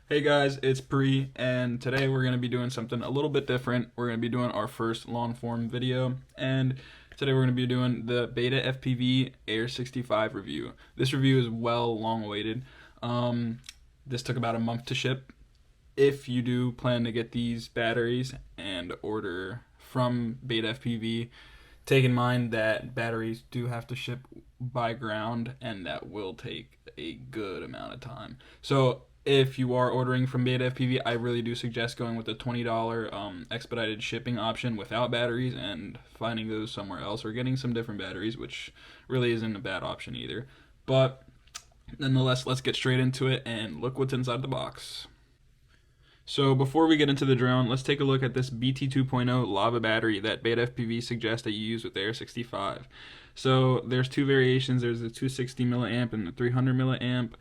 Hey guys, it's Bree, and today we're going to be doing something a little bit different. We're going to be doing our first long form video, and today we're going to be doing the BETAFPV Air65 review. This review is long awaited. This took about a month to ship. If you do plan to get these batteries and order from BETAFPV, take in mind that batteries do have to ship by ground, and that will take a good amount of time. So if you are ordering from BETAFPV, I really do suggest going with the $20 expedited shipping option without batteries and finding those somewhere else, or getting some different batteries, which really isn't a bad option either. But nonetheless, let's get straight into it and look what's inside the box. So before we get into the drone, let's take a look at this BT 2.0 lava battery that BETAFPV suggests that you use with the Air65. So there's two variations. There's the 260 milliamp and the 300 milliamp.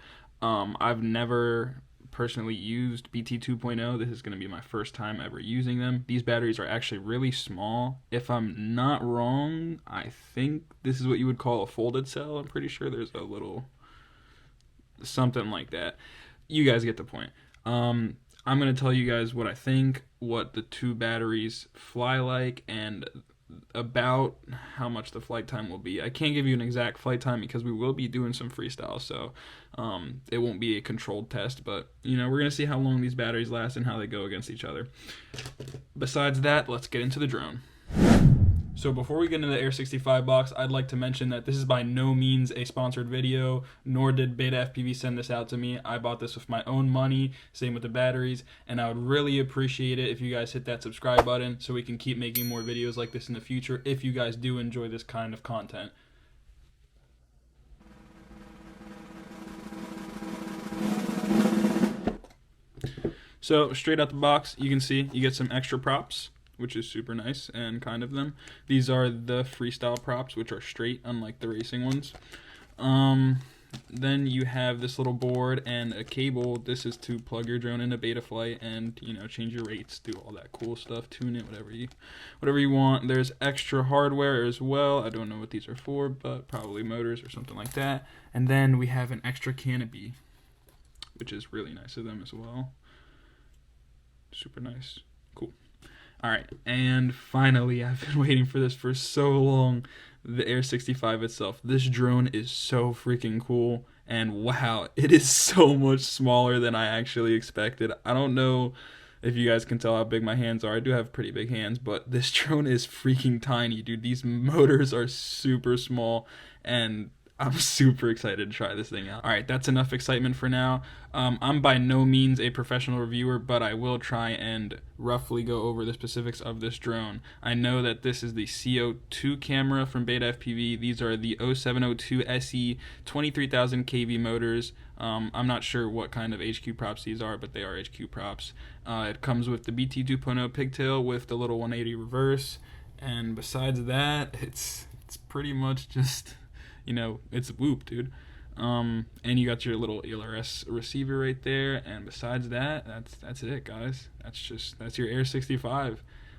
I've never personally used BT 2.0. This is going to be my first time ever using them. These batteries are actually really small. If I'm not wrong, I think this is what you would call a folded cell. I'm pretty sure there's a little something like that. You guys get the point. I'm going to tell you guys what I think, what the two batteries fly like, and about how much the flight time will be. I can't give you an exact flight time because we will be doing some freestyle, so it won't be a controlled test, but we're going to see how long these batteries last and how they go against each other. Besides that, let's get into the drone. So before we get into the Air65 box, I'd like to mention that this is by no means a sponsored video, nor did BETAFPV send this out to me. I bought this with my own money, same with the batteries, and I would really appreciate it if you guys hit that subscribe button so we can keep making more videos like this in the future if you guys do enjoy this kind of content. So straight out the box, you can see you get some extra props, which is super nice and kind of them. These are the Freestyle props, which are straight, unlike the racing ones. Then you have this little board and a cable. This is to plug your drone into Betaflight and change your rates, do all that cool stuff, tune it, whatever you want. There's extra hardware as well. I don't know what these are for, but probably motors or something like that. And then we have an extra canopy, which is really nice of them as well. Super nice. Cool. Alright, and finally, I've been waiting for this for so long, the Air65 itself. This drone is so freaking cool, and wow, it is so much smaller than I actually expected. I don't know if you guys can tell how big my hands are. I do have pretty big hands, but this drone is freaking tiny, dude. These motors are super small, and I'm super excited to try this thing out. Alright, that's enough excitement for now. I'm by no means a professional reviewer, but I will try and roughly go over the specifics of this drone. I know that this is the CO2 camera from BETAFPV. These are the 0702 SE 23,000 kV motors. I'm not sure what kind of HQ props these are, but they are HQ props. It comes with the BT 2.0 pigtail with the little 180 reverse, and besides that, it's pretty much just... it's whoop, dude. And you got your little ELRS receiver right there, and besides that, that's it, guys. That's your Air65.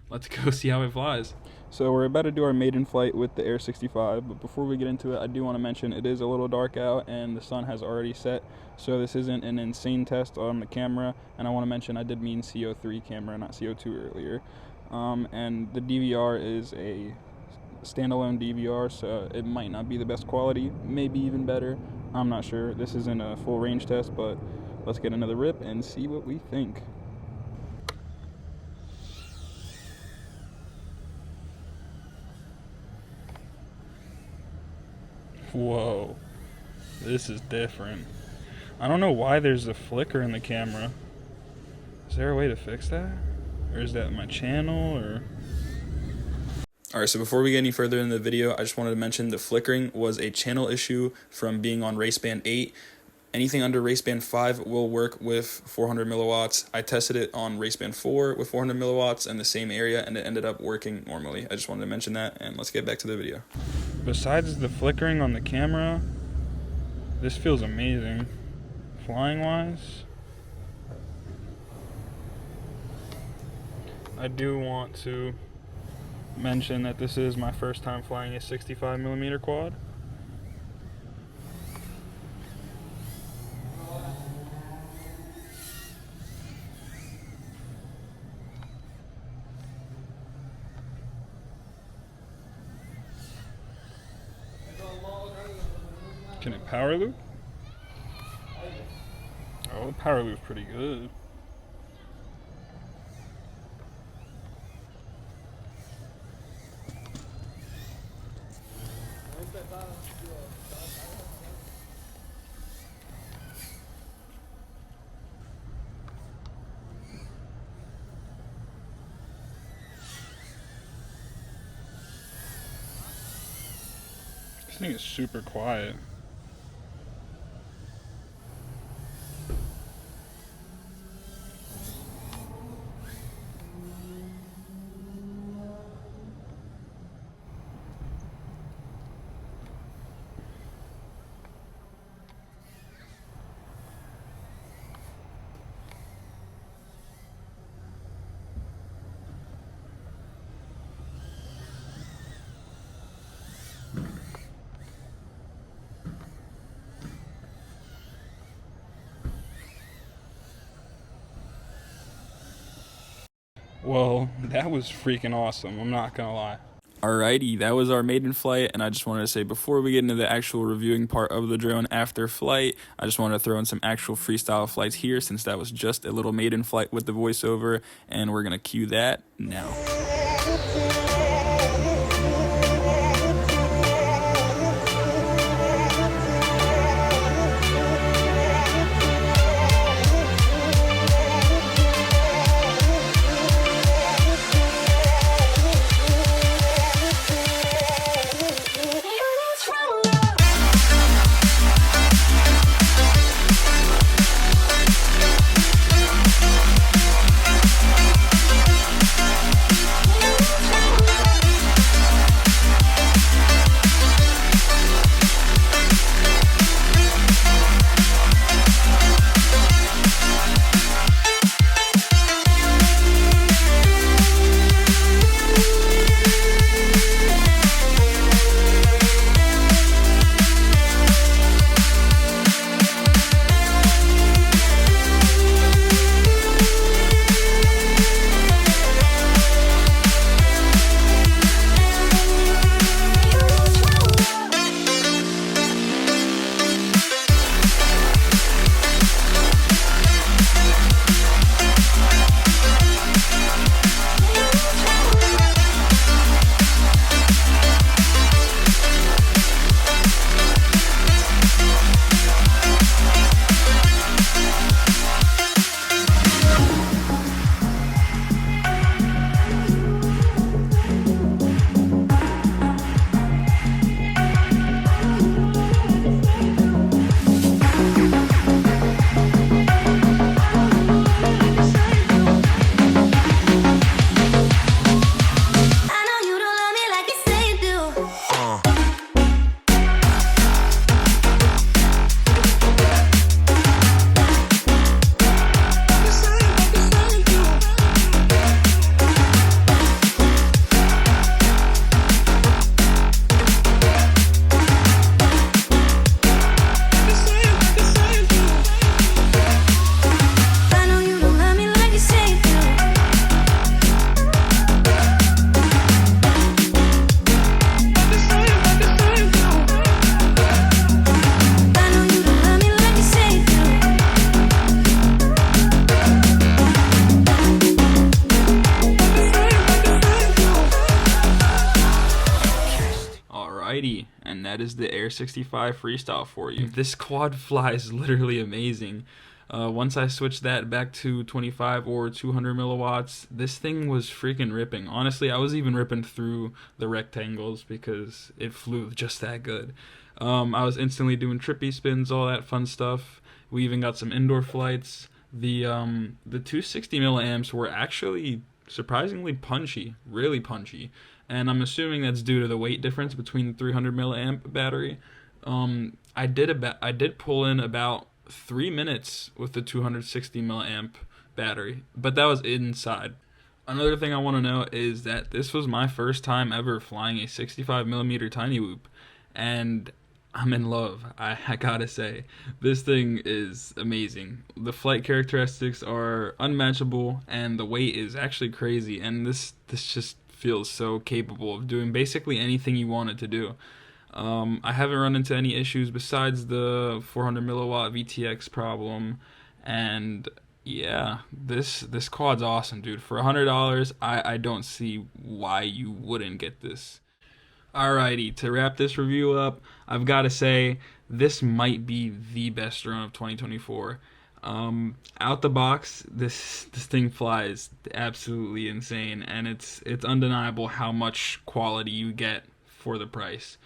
Let's go see how it flies. So we're about to do our maiden flight with the Air65, but before we get into it, I do want to mention it is a little dark out and the sun has already set, so this isn't an insane test on the camera, and I want to mention I did mean CO3 camera, not CO2 earlier. And the DVR is a standalone DVR, so it might not be the best quality, maybe even better. I'm not sure. This isn't a full range test, but let's get another rip and see what we think. Whoa, this is different. I don't know why there's a flicker in the camera. Is there a way to fix that? Or is that my channel, or... Alright, so before we get any further in the video, I just wanted to mention the flickering was a channel issue from being on raceband 8. Anything under raceband 5 will work with 400 milliwatts. I tested it on raceband 4 with 400 milliwatts in the same area, and it ended up working normally. I just wanted to mention that, and let's get back to the video. Besides the flickering on the camera, this feels amazing. Flying-wise, I do want to mention that this is my first time flying a 65mm quad. Can it power loop? Oh, the power loop's pretty good. This thing is super quiet. Well, that was freaking awesome, I'm not gonna lie. Alrighty, that was our maiden flight, and I just wanted to say before we get into the actual reviewing part of the drone after flight, I just wanted to throw in some actual freestyle flights here since that was just a little maiden flight with the voiceover, and we're gonna cue that now. And that is the Air65 Freestyle for you. This quad flies literally amazing. Once I switched that back to 25 or 200 milliwatts, this thing was freaking ripping. Honestly, I was even ripping through the rectangles because it flew just that good. I was instantly doing trippy spins, all that fun stuff. We even got some indoor flights. The 260 milliamps were actually surprisingly punchy, really punchy. And I'm assuming that's due to the weight difference between the 300 milliamp battery. I did pull in about 3 minutes with the 260 milliamp battery, but that was inside. Another thing I want to know is that this was my first time ever flying a 65 millimeter tiny whoop, and I'm in love. I gotta say, this thing is amazing. The flight characteristics are unmatchable, and the weight is actually crazy. And this just feels so capable of doing basically anything you want it to do. I haven't run into any issues besides the 400 milliwatt VTX problem, and yeah, this quad's awesome, dude. For $100, I don't see why you wouldn't get this. Alrighty, to wrap this review up, I've got to say this might be the best drone of 2024. Out the box, this thing flies absolutely insane, and it's undeniable how much quality you get for the price.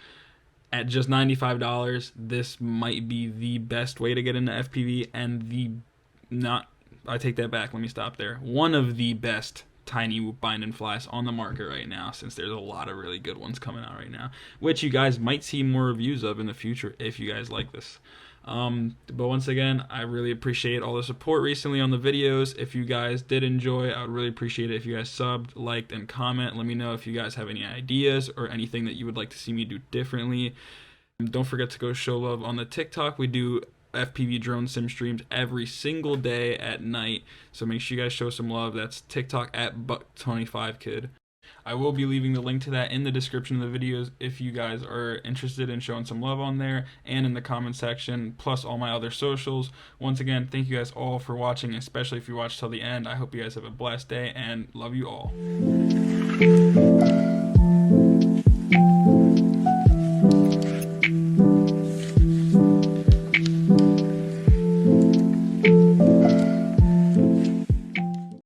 At just $95, this might be the best way to get into FPV, and I take that back, let me stop there. One of the best tiny bind and flies on the market right now, since there's a lot of really good ones coming out right now, which you guys might see more reviews of in the future if you guys like this. But once again, I really appreciate all the support recently on the videos. If you guys did enjoy, I would really appreciate it if you guys subbed, liked, and comment. Let me know if you guys have any ideas or anything that you would like to see me do differently. Don't forget to go show love on the TikTok. We do FPV drone sim streams every single day at night, so make sure you guys show some love. That's TikTok at Buck25Kid. I will be leaving the link to that in the description of the videos if you guys are interested in showing some love on there, and in the comment section, plus all my other socials. Once again, thank you guys all for watching, especially if you watched till the end. I hope you guys have a blessed day, and love you all.